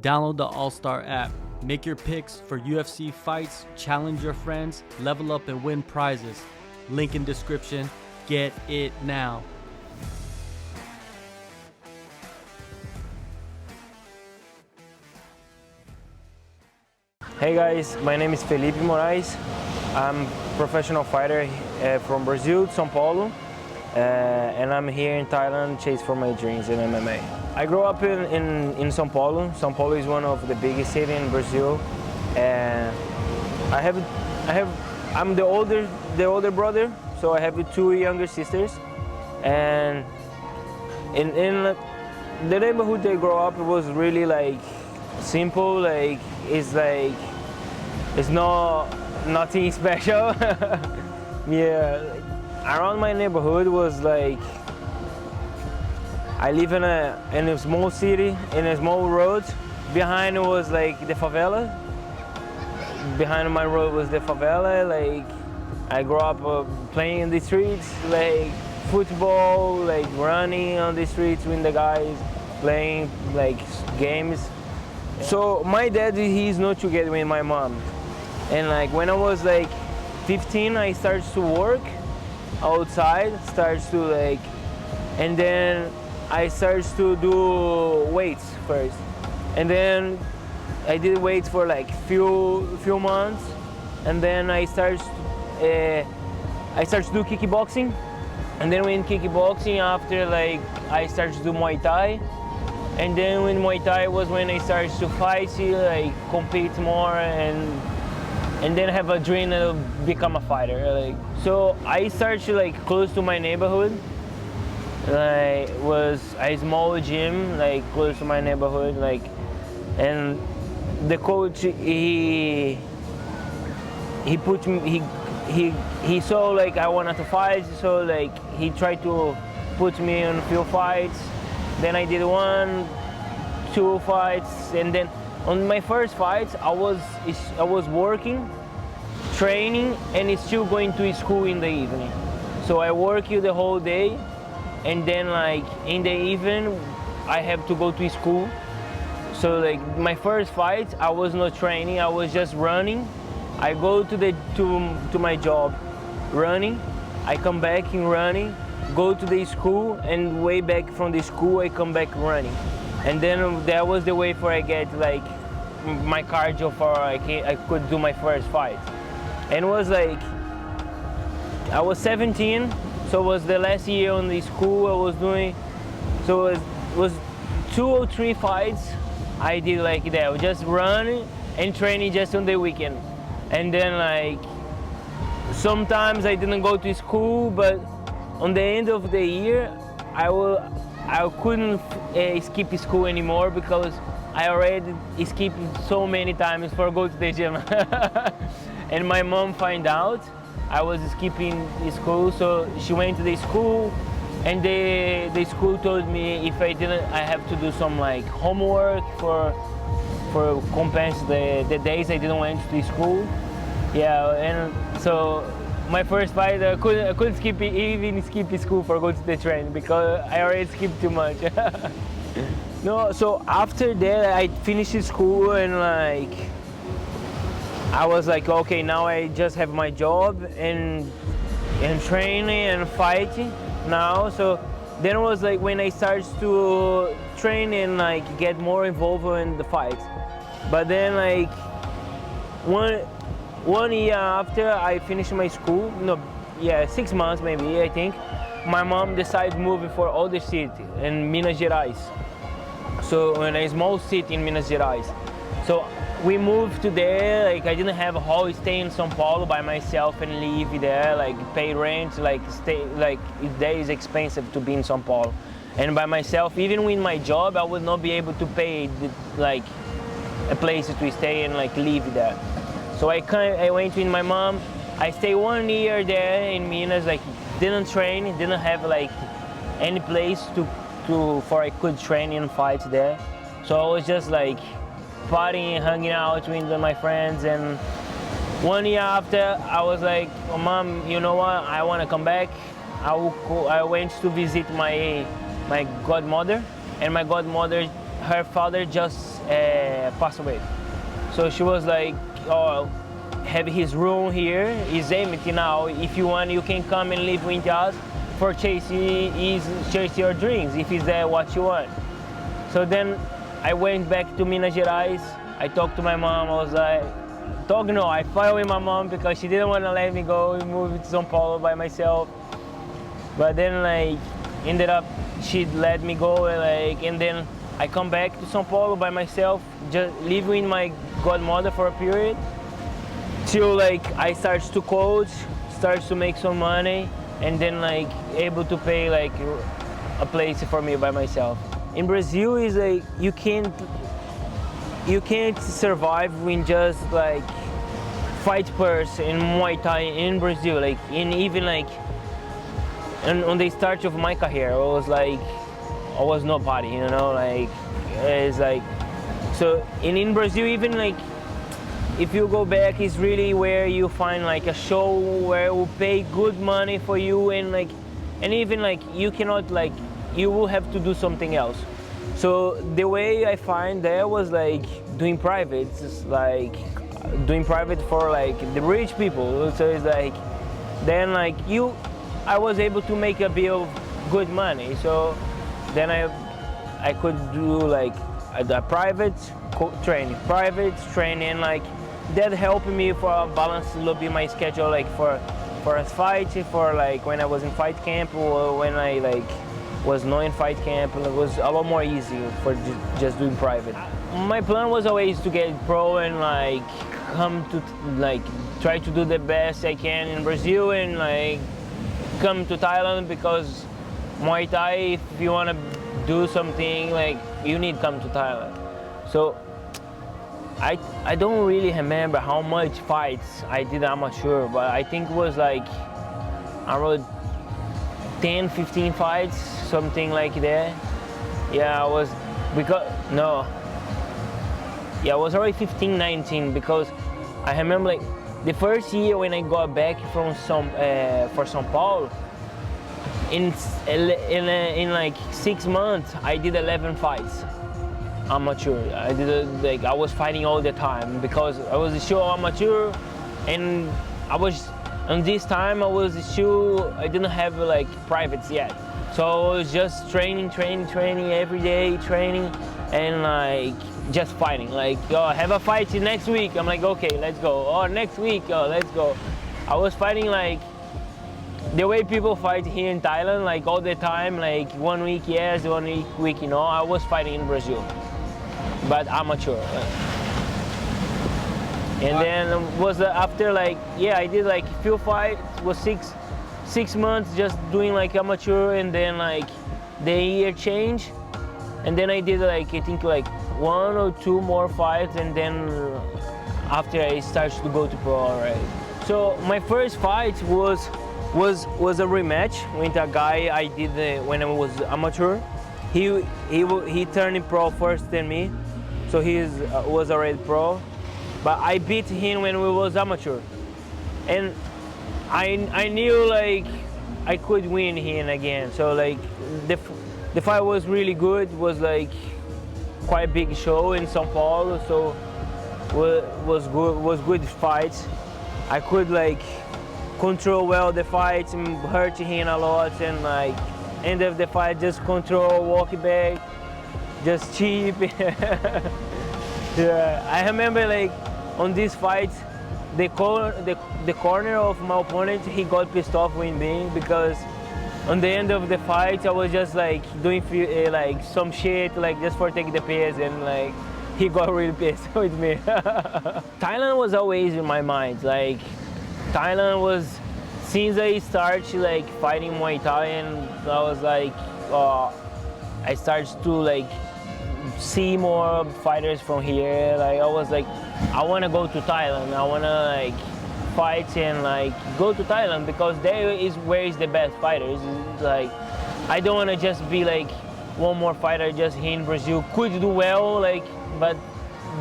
Download the AllStar app. Make your picks for UFC fights, challenge your friends, level up and win prizes. Link in description. Get it now. Hey guys, my name is Felype Morais. I'm a professional fighter from Brazil, São Paulo, and I'm here in Thailand chasing for my dreams in MMA. I grew up in São Paulo. São Paulo is one of the biggest cities in Brazil, and I'm the older brother, so I have two younger sisters, and in the neighborhood I grew up, it was really like simple, it's nothing special. Yeah, around my neighborhood was like, I live in a small city, in a small road. Behind was like the favela. Behind my road was the favela. Like, I grew up playing in the streets, like football, like running on the streets with the guys, playing like games. So my dad, he's not together with my mom. And like when I was like 15, I started to work outside, and then I started to do weights first. And then I did weights for like few months, and then I started to do kickboxing. And then when kickboxing, after like I started to do Muay Thai. And then when Muay Thai was when I started to fight, like compete more, and then have a dream to become a fighter. Like, so I started like close to my neighborhood. Like, was a small gym like close to my neighborhood, like, and the coach he put me, he saw like I wanted to fight, so like he tried to put me in a few fights. Then I did 1, 2 fights, and then on my first fights, I was working, training, and still going to school in the evening. So I work the whole day, and then like in the evening, I have to go to school. So like my first fight, I was not training, I was just running. I go to my job, running. I come back in running. Go to the school, and way back from the school I come back running, and then that was the way for I get like my cardio for I could do my first fight. And it was like I was 17, so it was the last year on the school I was doing, so it was 2 or 3 fights I did like that, just running and training just on the weekend. And then like sometimes I didn't go to school, but on the end of the year, I couldn't skip school anymore because I already skipped so many times for go to the gym. And my mom found out I was skipping school, so she went to the school, and the school told me if I didn't, I have to do some like homework for compensate the days I didn't went to the school. Yeah, and so my first fight, I couldn't even skip school for go to the train because I already skipped too much. No, so after that I finished school, and like I was like, okay, now I just have my job and training and fighting now. So then it was like when I started to train and like get more involved in the fights. But then like one year after I finished my school, 6 months maybe, I think, my mom decided to move for other city in Minas Gerais. So in a small city in Minas Gerais. So we moved to there, like I didn't have a home, stay in São Paulo by myself and live there, like pay rent, like stay, like there is expensive to be in São Paulo. And by myself, even with my job, I would not be able to pay like a place to stay and like live there. So I went with my mom. I stayed 1 year there in Minas, like didn't train, didn't have like any place for I could train and fight there. So I was just like partying, hanging out with my friends. And 1 year after, I was like, oh, Mom, you know what? I want to come back. I went to visit my godmother, and my godmother, her father just passed away. So she was like, oh, have his room here, is empty now. If you want, you can come and live with us for chase your dreams, if is that what you want. So then I went back to Minas Gerais. I talked to my mom. I was like, I fought with my mom because she didn't want to let me go and move to São Paulo by myself. But then like ended up she let me go, like, and then I come back to São Paulo by myself, just live with my godmother for a period till like I start to coach, start to make some money, and then like able to pay like a place for me by myself. In Brazil is like you can't survive when just like fight person in Muay Thai in Brazil, like in even like and on the start of my career I was nobody, you know, like it's like so in Brazil even like if you go back is really where you find like a show where it will pay good money for you, and like and even like you cannot like you will have to do something else. So the way I find there was like doing private, just like doing private for like the rich people. So it's like then like I was able to make a bit of good money. So then I could do like a private training, like that helped me for balance a little bit my schedule, like for a fight, for like when I was in fight camp or when I like was not in fight camp, it was a lot more easy for just doing private. My plan was always to get pro and like come to like try to do the best I can in Brazil and like come to Thailand, because Muay Thai, if you want to do something, like you need to come to Thailand. So I don't really remember how much fights I did amateur, but I think it was like around 10, 15 fights, something like that. Yeah, I was, because, no. Yeah, I was already 15, 19, because I remember like the first year when I got back from for São Paulo, in like 6 months, I did 11 fights. Amateur. I did like I was fighting all the time because I was still amateur, and I was on this time I didn't have like privates yet, so I was just training every day, training and like just fighting. Like, oh, I have a fight next week. I'm like, okay, let's go. Oh, next week, oh, let's go. I was fighting like the way people fight here in Thailand, like all the time, like 1 week yes, 1 week, you know. I was fighting in Brazil, but amateur. And then was after like, yeah, I did like few fights, was six months just doing like amateur, and then like the year change, and then I did like I think like 1 or 2 more fights, and then after I started to go to pro already. So my first fight was a rematch with a guy I did when I was amateur. He turned pro first than me, so he was already pro. But I beat him when we was amateur, and I knew like I could win him again. So like the fight was really good. Was like quite a big show in São Paulo, so was good fights. I could like control well the fights and hurt him a lot, and like end of the fight just control, walk back, just cheap. Yeah, I remember like on this fight, the corner of my opponent, he got pissed off with me because on the end of the fight I was just like doing like some shit like just for taking the piss, and like he got really pissed with me. Thailand was always in my mind. Like Thailand was, since I started like fighting Muay Thai, and I was like I started to like see more fighters from here. Like I was like, I want to go to Thailand. I want to like fight and like go to Thailand, because there is where is the best fighters. It's like I don't want to just be like one more fighter just here in Brazil. Could do well, like, but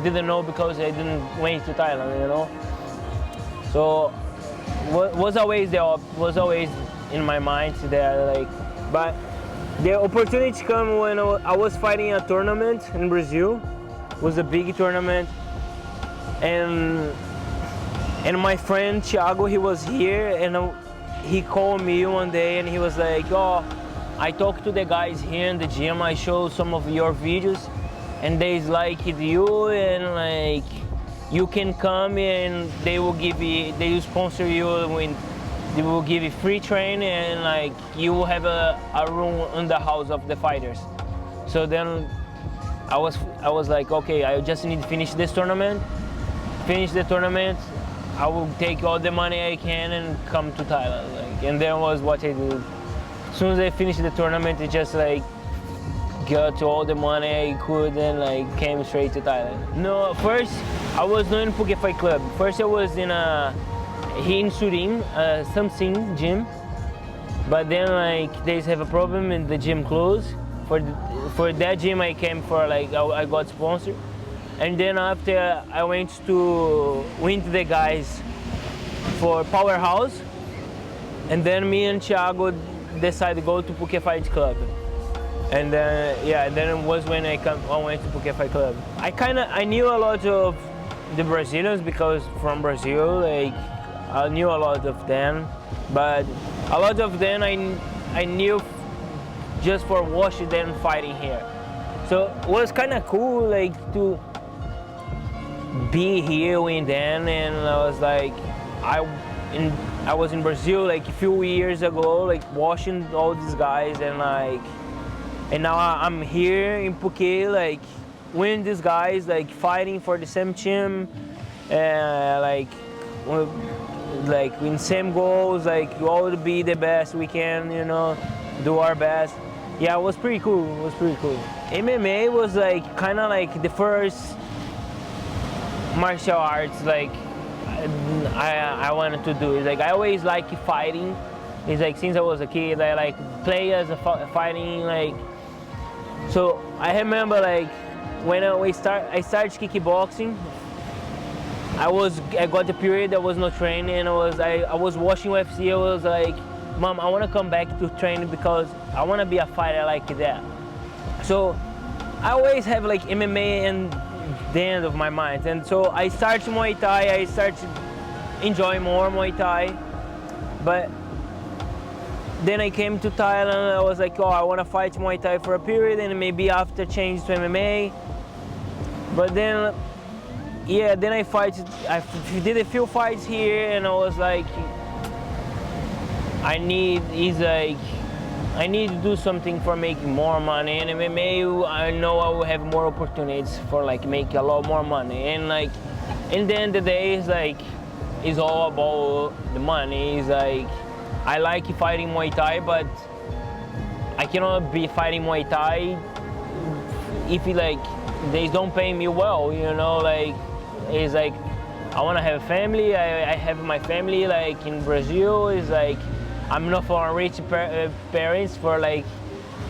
didn't know because I didn't went to Thailand, you know. So was always in my mind there, like, but The opportunity came when I was fighting a tournament in Brazil. It was a big tournament, and my friend Thiago, he was here, and he called me one day and he was like, "Oh, I talked to the guys here in the gym. I showed some of your videos, and they liked you, and like you can come and they will sponsor you when they will give you free training, and like you will have a room in the house of the fighters." So then I was like, okay, I just need to finish this tournament. Finish the tournament, I will take all the money I can and come to Thailand. Like, and then was what I did. As soon as I finished the tournament, it just like got all the money I could and like came straight to Thailand. No, first I was doing Phuket Fight Club. First I was in here in Surin, something gym. But then like they have a problem and the gym closed. For that gym I came for like I got sponsored. And then after I went with the guys for Powerhouse. And then me and Thiago decided to go to Phuket Fight Club. And then then it was when I went to Phuket Fight Club. I knew a lot of the Brazilians because from Brazil, like I knew a lot of them, but a lot of them I knew just for watching them fighting here. So it was kind of cool, like to be here with them, and I was like, I was in Brazil like a few years ago, like watching all these guys, and now I'm here in Phuket, like with these guys, like fighting for the same team, like in same goals, like we all be the best we can, you know, do our best. Yeah, it was pretty cool. It was pretty cool. MMA was like kind of like the first martial arts like I wanted to do. It's like I always like fighting. It's like since I was a kid, I like play as a fighting like. So I remember like when I started kickboxing. I got the period I was not training, and I was watching UFC. I was like, Mom, I want to come back to training because I want to be a fighter like that. So I always have like MMA in the end of my mind, and so I started Muay Thai. I started enjoying more Muay Thai, but then I came to Thailand. I was like, oh, I want to fight Muay Thai for a period, and maybe after change to MMA. But then, yeah, then I did a few fights here, and I was like, I need to do something for making more money. And MMA, I know I will have more opportunities for like make a lot more money. And like, in the end of the day, it's all about the money. It's like, I like fighting Muay Thai, but I cannot be fighting Muay Thai if they don't pay me well, you know, like, it's like, I want to have a family. I have my family like in Brazil. It's like, I'm not for rich parents for like,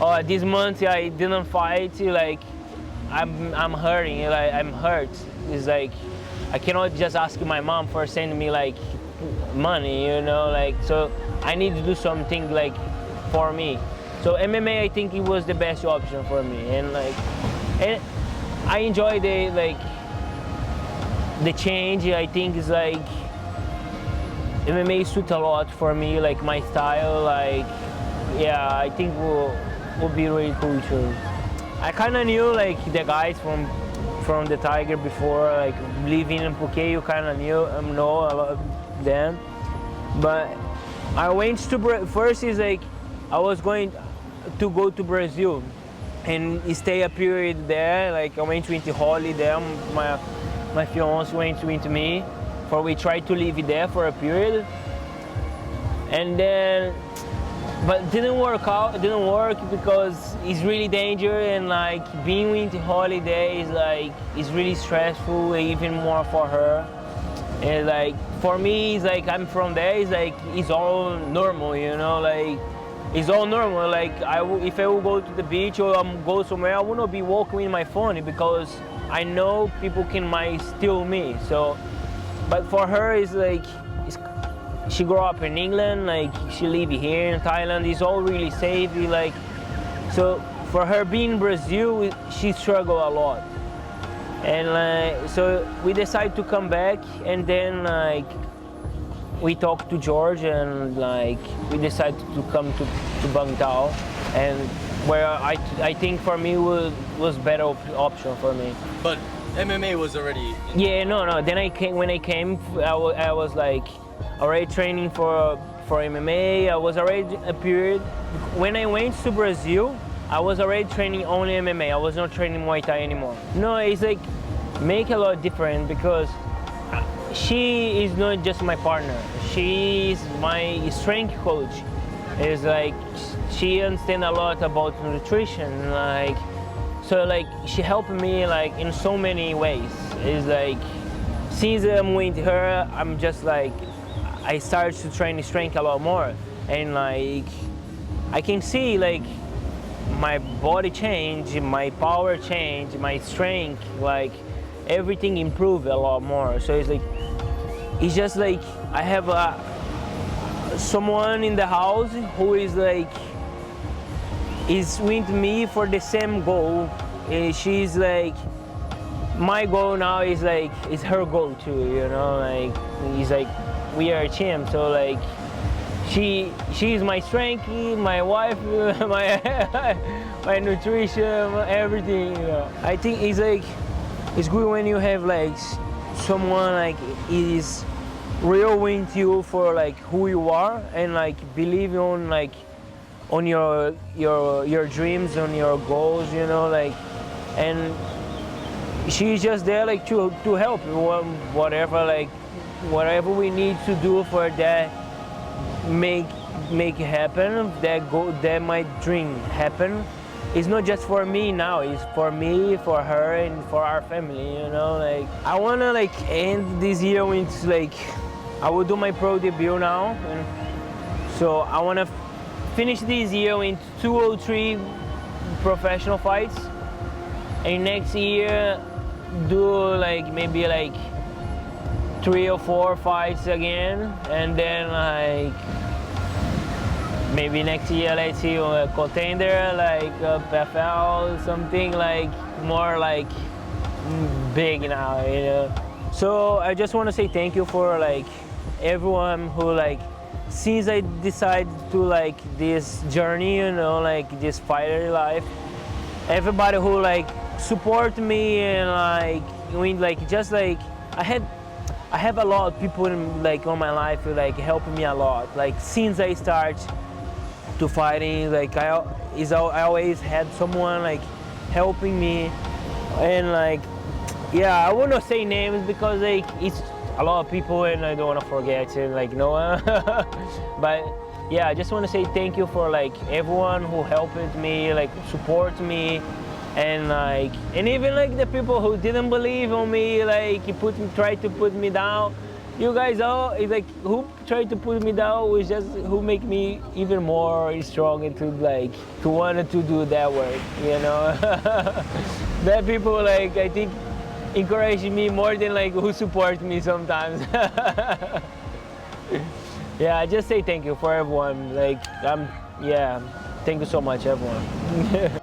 oh, this month I didn't fight, like, I'm hurting, like, I'm hurt. It's like, I cannot just ask my mom for sending me like money, you know, like, so I need to do something like for me. So MMA, I think it was the best option for me, and I enjoy the change. I think it's like MMA suits a lot for me, like my style. Like, yeah, I think will be really cool too. I kind of knew like the guys from the Tiger before, like living in Phuket. You kind of know a lot of them, but I went to first is like I was going to go to Brazil and stay a period there. Like I went to winter holiday there. My fiance went with me, for we tried to live there for a period, and then, but it didn't work out. It didn't work because it's really dangerous, and like being winter holiday is like it's really stressful, even more for her. And like for me, it's like I'm from there. It's like it's all normal, you know, like. It's all normal. Like if I will go to the beach or go somewhere, I will not be walking with my phone because I know people might steal me. So, but for her, it's like she grew up in England. Like she live here in Thailand. It's all really safe. Like So for her being in Brazil, she struggled a lot. And so we decided to come back, and then like we talked to George, and like we decided to come to Bangtao, and where I think for me was better option for me. But MMA was already. Yeah, no. Then when I came, I was like already training for MMA. I was already a period. When I went to Brazil, I was already training only MMA. I was not training Muay Thai anymore. No, it's like make a lot different because she is not just my partner. She is my strength coach. It's like she understands a lot about nutrition. Like, so like she helped me like in so many ways. It's like since I'm with her, I'm just like I started to train strength a lot more, and like I can see like my body change, my power change, my strength, like everything improved a lot more. So it's just like I have someone in the house who is like is with me for the same goal. She's like my goal now is like is her goal too, you know, like it's like we are a team. So like she's my strength, my wife, my nutrition, everything, you know. I think it's like it's good when you have like someone like is real with you for like who you are, and like believe on like on your dreams, on your goals, you know, like, and she's just there like to help whatever we need to do for that make it happen, that my dream happen. It's not just for me now, it's for me, for her, and for our family, you know. Like I wanna like end this year with like I will do my pro debut now, and so I wanna finish this year with 2 or 3 professional fights, and next year do like maybe like 3 or 4 fights again, and then like maybe next year let's see a contender like a PFL, something like more like big now, you know. So I just want to say thank you for like everyone who like since I decided to like this journey, you know, like this fighter life, everybody who like support me, and like when like just like I have a lot of people in, like on my life who like helping me a lot. Like since I start to fighting, like I always had someone like helping me, and like yeah, I won't say names because like it's a lot of people and I don't want to forget it, like no one. But yeah, I just want to say thank you for like everyone who helped me, like support me, and like and even like the people who didn't believe on me, like tried to put me down. You guys all like who tried to put me down was just who make me even more strong and to want to do that work, you know. That people like I think encourage me more than like who support me sometimes. Yeah, I just say thank you for everyone. Like yeah, thank you so much everyone.